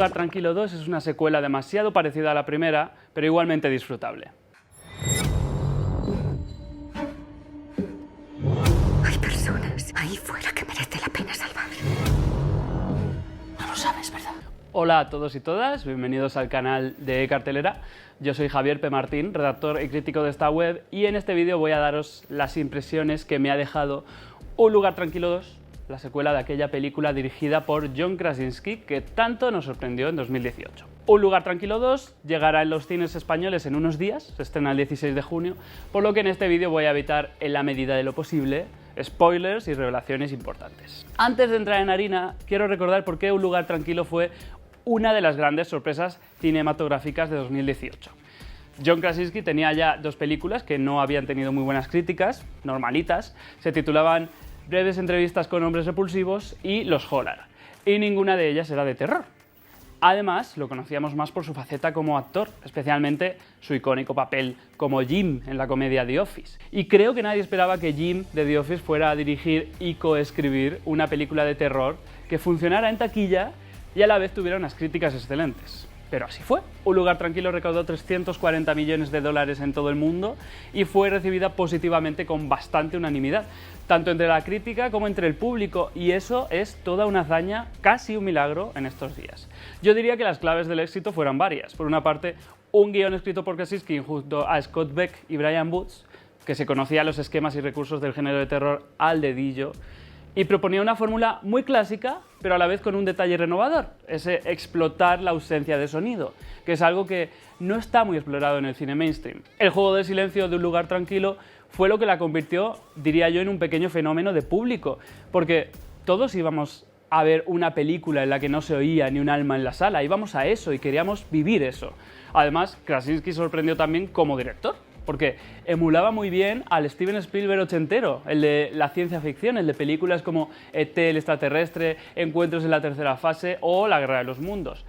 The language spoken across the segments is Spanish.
lugar tranquilo 2 es una secuela demasiado parecida a la primera, pero igualmente disfrutable. Hay personas ahí fuera que merece la pena salvar. No lo sabes, ¿verdad? Hola a todos y todas, bienvenidos al canal de Cartelera. Yo soy Javier P. Martín, redactor y crítico de esta web, y en este vídeo voy a daros las impresiones que me ha dejado Un lugar tranquilo 2, la secuela de aquella película dirigida por John Krasinski que tanto nos sorprendió en 2018. Un lugar tranquilo 2 llegará en los cines españoles en unos días, se estrena el 16 de junio, por lo que en este vídeo voy a evitar, en la medida de lo posible, spoilers y revelaciones importantes. Antes de entrar en harina, quiero recordar por qué Un lugar tranquilo fue una de las grandes sorpresas cinematográficas de 2018. John Krasinski tenía ya dos películas que no habían tenido muy buenas críticas, normalitas, se titulaban Breves entrevistas con hombres repulsivos y Los Holler, y ninguna de ellas era de terror. Además, lo conocíamos más por su faceta como actor, especialmente su icónico papel como Jim en la comedia The Office. Y creo que nadie esperaba que Jim de The Office fuera a dirigir y coescribir una película de terror que funcionara en taquilla y a la vez tuviera unas críticas excelentes. Pero así fue. Un lugar tranquilo recaudó 340 millones de dólares en todo el mundo y fue recibida positivamente con bastante unanimidad, tanto entre la crítica como entre el público, y eso es toda una hazaña, casi un milagro en estos días. Yo diría que las claves del éxito fueron varias. Por una parte, un guión escrito por Krasinski junto a Scott Beck y Brian Booth, que se conocía los esquemas y recursos del género de terror al dedillo, y proponía una fórmula muy clásica, pero a la vez con un detalle renovador, ese explotar la ausencia de sonido, que es algo que no está muy explorado en el cine mainstream. El juego del silencio de Un lugar tranquilo fue lo que la convirtió, diría yo, en un pequeño fenómeno de público, porque todos íbamos a ver una película en la que no se oía ni un alma en la sala, íbamos a eso y queríamos vivir eso. Además, Krasinski sorprendió también como director, porque emulaba muy bien al Steven Spielberg ochentero, el de la ciencia ficción, el de películas como E.T. el extraterrestre, Encuentros en la tercera fase o La guerra de los mundos.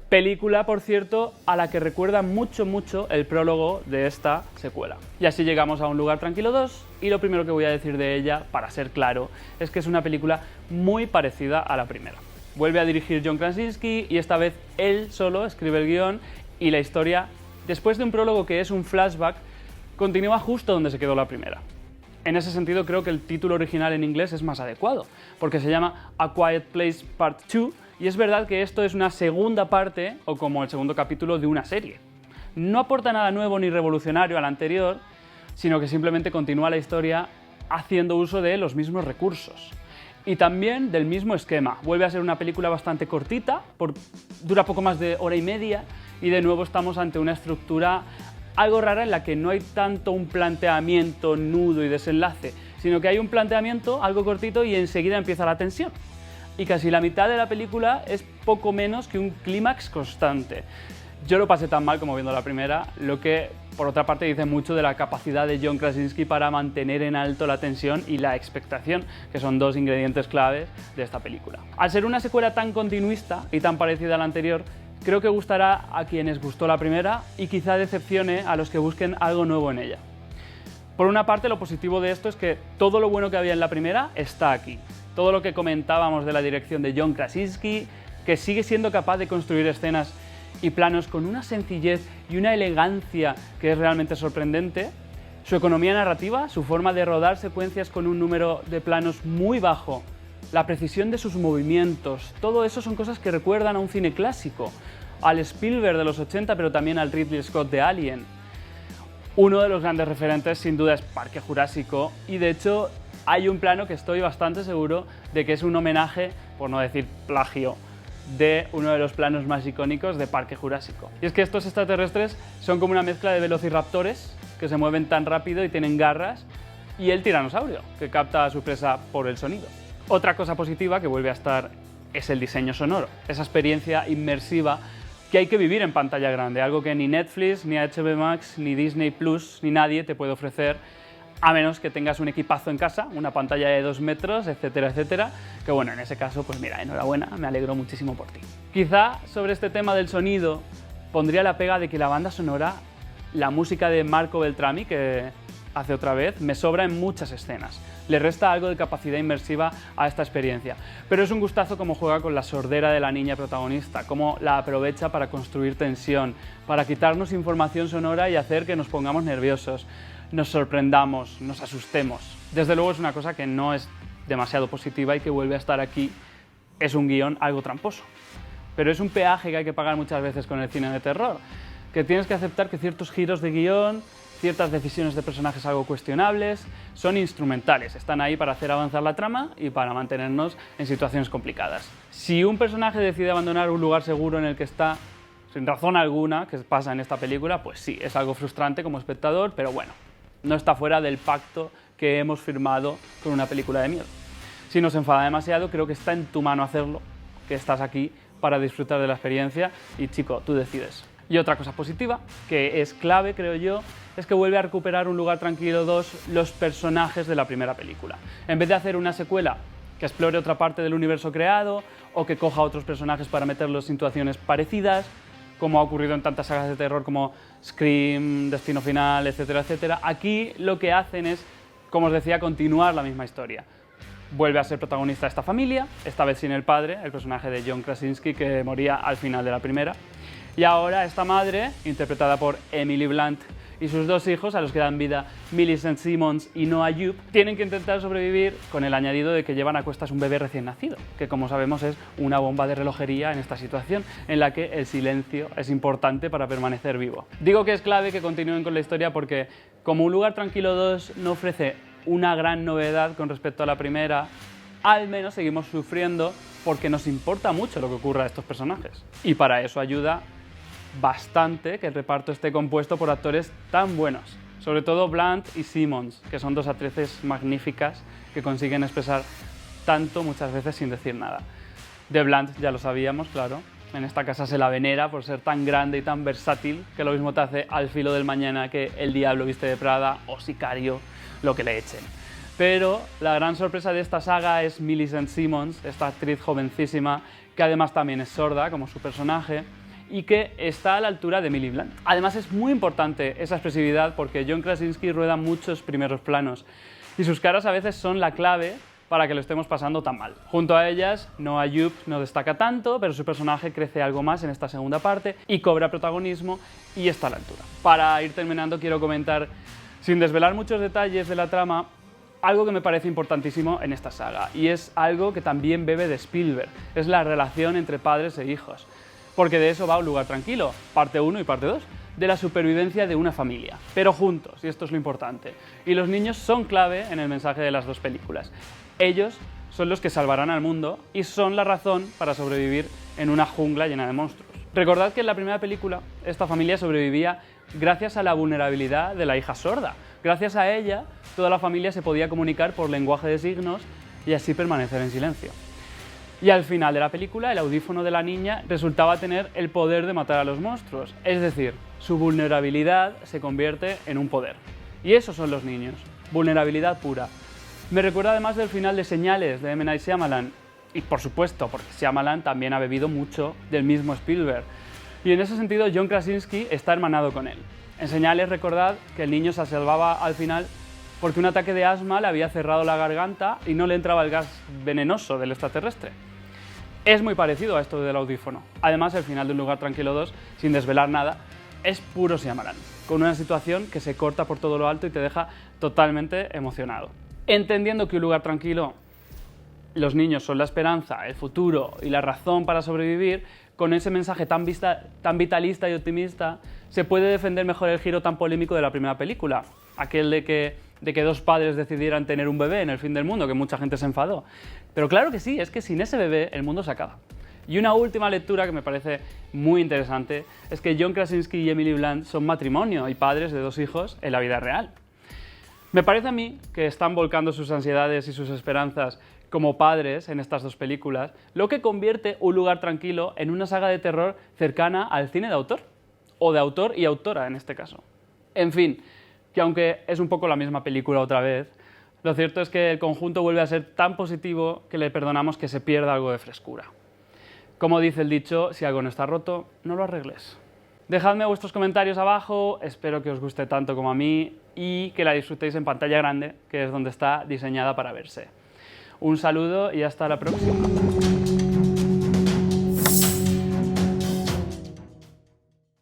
Película, por cierto, a la que recuerda mucho el prólogo de esta secuela. Y así llegamos a Un lugar tranquilo 2, y lo primero que voy a decir de ella, para ser claro, es que es una película muy parecida a la primera. Vuelve a dirigir John Krasinski y esta vez él solo escribe el guión, y la historia, después de un prólogo que es un flashback, continúa justo donde se quedó la primera. En ese sentido, creo que el título original en inglés es más adecuado, porque se llama A Quiet Place Part 2, y es verdad que esto es una segunda parte, o como el segundo capítulo de una serie. No aporta nada nuevo ni revolucionario al anterior, sino que simplemente continúa la historia haciendo uso de los mismos recursos. Y también del mismo esquema. Vuelve a ser una película bastante cortita, dura poco más de hora y media, y de nuevo estamos ante una estructura algo rara en la que no hay tanto un planteamiento, nudo y desenlace, sino que hay un planteamiento algo cortito y enseguida empieza la tensión. Y casi la mitad de la película es poco menos que un clímax constante. Yo lo pasé tan mal como viendo la primera, lo que por otra parte dice mucho de la capacidad de John Krasinski para mantener en alto la tensión y la expectación, que son dos ingredientes claves de esta película. Al ser una secuela tan continuista y tan parecida a la anterior, creo que gustará a quienes gustó la primera y quizá decepcione a los que busquen algo nuevo en ella. Por una parte, lo positivo de esto es que todo lo bueno que había en la primera está aquí. Todo lo que comentábamos de la dirección de John Krasinski, que sigue siendo capaz de construir escenas y planos con una sencillez y una elegancia que es realmente sorprendente, su economía narrativa, su forma de rodar secuencias con un número de planos muy bajo, la precisión de sus movimientos, todo eso son cosas que recuerdan a un cine clásico, al Spielberg de los 80, pero también al Ridley Scott de Alien. Uno de los grandes referentes sin duda es Parque Jurásico, y de hecho hay un plano que estoy bastante seguro de que es un homenaje, por no decir plagio, de uno de los planos más icónicos de Parque Jurásico. Y es que estos extraterrestres son como una mezcla de velociraptores que se mueven tan rápido y tienen garras, y el tiranosaurio, que capta a su presa por el sonido. Otra cosa positiva que vuelve a estar es el diseño sonoro, esa experiencia inmersiva que hay que vivir en pantalla grande, algo que ni Netflix, ni HBO Max, ni Disney Plus, ni nadie te puede ofrecer, a menos que tengas un equipazo en casa, una pantalla de 2 metros, etcétera, etcétera, que bueno, en ese caso, pues mira, enhorabuena, me alegro muchísimo por ti. Quizá sobre este tema del sonido pondría la pega de que la banda sonora, la música de Marco Beltrami, que hace otra vez, me sobra en muchas escenas. Le resta algo de capacidad inmersiva a esta experiencia, pero es un gustazo cómo juega con la sordera de la niña protagonista, cómo la aprovecha para construir tensión, para quitarnos información sonora y hacer que nos pongamos nerviosos, nos sorprendamos, nos asustemos. Desde luego es una cosa que no es demasiado positiva y que vuelve a estar aquí. Es un guión algo tramposo, pero es un peaje que hay que pagar muchas veces con el cine de terror, que tienes que aceptar que ciertos giros de guión, ciertas decisiones de personajes algo cuestionables, son instrumentales, están ahí para hacer avanzar la trama y para mantenernos en situaciones complicadas. Si un personaje decide abandonar un lugar seguro en el que está, sin razón alguna, que pasa en esta película, pues sí, es algo frustrante como espectador, pero bueno, no está fuera del pacto que hemos firmado con una película de miedo. Si nos enfada demasiado, creo que está en tu mano hacerlo, que estás aquí para disfrutar de la experiencia y, chico, tú decides. Y otra cosa positiva, que es clave, creo yo, es que vuelve a recuperar Un lugar tranquilo 2 los personajes de la primera película. En vez de hacer una secuela que explore otra parte del universo creado o que coja otros personajes para meterlos en situaciones parecidas, como ha ocurrido en tantas sagas de terror como Scream, Destino Final, etcétera, etcétera, aquí lo que hacen es, como os decía, continuar la misma historia. Vuelve a ser protagonista esta familia, esta vez sin el padre, el personaje de John Krasinski, que moría al final de la primera. Y ahora esta madre, interpretada por Emily Blunt, y sus dos hijos, a los que dan vida Millicent Simmonds y Noah Jupe, tienen que intentar sobrevivir con el añadido de que llevan a cuestas un bebé recién nacido, que como sabemos es una bomba de relojería en esta situación, en la que el silencio es importante para permanecer vivo. Digo que es clave que continúen con la historia porque, como Un lugar tranquilo 2 no ofrece una gran novedad con respecto a la primera, al menos seguimos sufriendo porque nos importa mucho lo que ocurra a estos personajes. Y para eso ayuda bastante que el reparto esté compuesto por actores tan buenos, sobre todo Blunt y Simmonds, que son dos actrices magníficas que consiguen expresar tanto muchas veces sin decir nada. De Blunt ya lo sabíamos, claro, en esta casa se la venera por ser tan grande y tan versátil que lo mismo te hace Al filo del mañana que El diablo viste de Prada o Sicario, lo que le echen. Pero la gran sorpresa de esta saga es Millicent Simmonds, esta actriz jovencísima que además también es sorda como su personaje y que está a la altura de Emily Blunt. Además es muy importante esa expresividad porque John Krasinski rueda muchos primeros planos y sus caras a veces son la clave para que lo estemos pasando tan mal. Junto a ellas, Noah Jupe no destaca tanto, pero su personaje crece algo más en esta segunda parte y cobra protagonismo y está a la altura. Para ir terminando quiero comentar, sin desvelar muchos detalles de la trama, algo que me parece importantísimo en esta saga y es algo que también bebe de Spielberg, es la relación entre padres e hijos. Porque de eso va Un lugar tranquilo, parte 1 y parte 2, de la supervivencia de una familia, pero juntos, y esto es lo importante. Y los niños son clave en el mensaje de las dos películas. Ellos son los que salvarán al mundo y son la razón para sobrevivir en una jungla llena de monstruos. Recordad que en la primera película esta familia sobrevivía gracias a la vulnerabilidad de la hija sorda. Gracias a ella, toda la familia se podía comunicar por lenguaje de signos y así permanecer en silencio. Y al final de la película, el audífono de la niña resultaba tener el poder de matar a los monstruos. Es decir, su vulnerabilidad se convierte en un poder. Y esos son los niños, vulnerabilidad pura. Me recuerda además del final de Señales, de M. Night Shyamalan. Y por supuesto, porque Shyamalan también ha bebido mucho del mismo Spielberg. Y en ese sentido, John Krasinski está hermanado con él. En Señales, recordad que el niño se salvaba al final porque un ataque de asma le había cerrado la garganta y no le entraba el gas venenoso del extraterrestre. Es muy parecido a esto del audífono. Además, el final de Un lugar tranquilo 2, sin desvelar nada, es puro Shyamalan, con una situación que se corta por todo lo alto y te deja totalmente emocionado. Entendiendo que Un lugar tranquilo, los niños son la esperanza, el futuro y la razón para sobrevivir, con ese mensaje tan vitalista y optimista, se puede defender mejor el giro tan polémico de la primera película, aquel de que dos padres decidieran tener un bebé en el fin del mundo, que mucha gente se enfadó. Pero claro que sí, es que sin ese bebé el mundo se acaba. Y una última lectura que me parece muy interesante es que John Krasinski y Emily Blunt son matrimonio y padres de dos hijos en la vida real. Me parece a mí que están volcando sus ansiedades y sus esperanzas como padres en estas dos películas, lo que convierte Un lugar tranquilo en una saga de terror cercana al cine de autor, o de autor y autora en este caso. En fin, que aunque es un poco la misma película otra vez, lo cierto es que el conjunto vuelve a ser tan positivo que le perdonamos que se pierda algo de frescura. Como dice el dicho, si algo no está roto, no lo arregles. Dejadme vuestros comentarios abajo, espero que os guste tanto como a mí y que la disfrutéis en pantalla grande, que es donde está diseñada para verse. Un saludo y hasta la próxima.